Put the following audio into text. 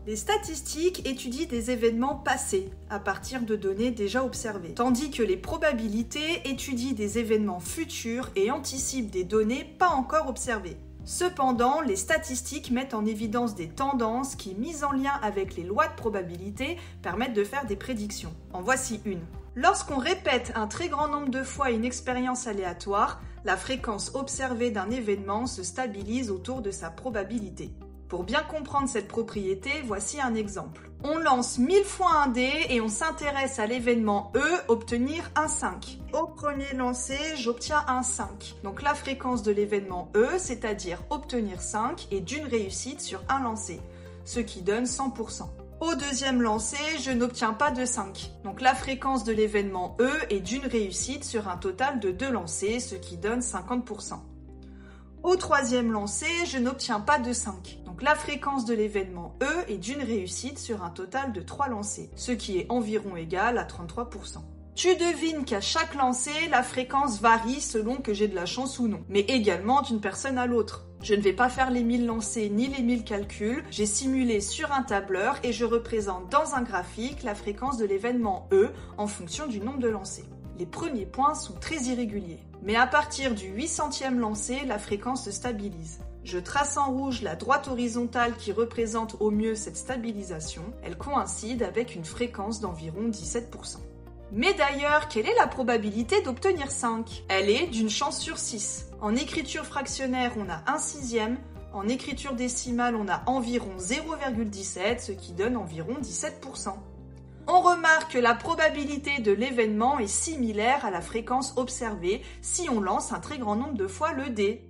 Les statistiques étudient des événements passés à partir de données déjà observées, tandis que les probabilités étudient des événements futurs et anticipent des données pas encore observées. Cependant, les statistiques mettent en évidence des tendances qui, mises en lien avec les lois de probabilité, permettent de faire des prédictions. En voici une. Lorsqu'on répète un très grand nombre de fois une expérience aléatoire, la fréquence observée d'un événement se stabilise autour de sa probabilité. Pour bien comprendre cette propriété, voici un exemple. On lance 1000 fois un dé et on s'intéresse à l'événement E, obtenir un 5. Au premier lancer, j'obtiens un 5. Donc la fréquence de l'événement E, c'est-à-dire obtenir 5, est d'une réussite sur un lancer, ce qui donne 100%. Au deuxième lancer, je n'obtiens pas de 5. Donc la fréquence de l'événement E est d'une réussite sur un total de 2 lancers, ce qui donne 50%. Au troisième lancer, je n'obtiens pas de 5. Donc la fréquence de l'événement E est d'une réussite sur un total de 3 lancers, ce qui est environ égal à 33%. Tu devines qu'à chaque lancer, la fréquence varie selon que j'ai de la chance ou non, mais également d'une personne à l'autre. Je ne vais pas faire les 1000 lancers ni les 1000 calculs, j'ai simulé sur un tableur et je représente dans un graphique la fréquence de l'événement E en fonction du nombre de lancers. Les premiers points sont très irréguliers, mais à partir du 800e lancer, la fréquence se stabilise. Je trace en rouge la droite horizontale qui représente au mieux cette stabilisation. Elle coïncide avec une fréquence d'environ 17%. Mais d'ailleurs, quelle est la probabilité d'obtenir 5 ? Elle est d'une chance sur 6. En écriture fractionnaire, on a 1/6. En écriture décimale, on a environ 0,17, ce qui donne environ 17%. On remarque que la probabilité de l'événement est similaire à la fréquence observée si on lance un très grand nombre de fois le dé.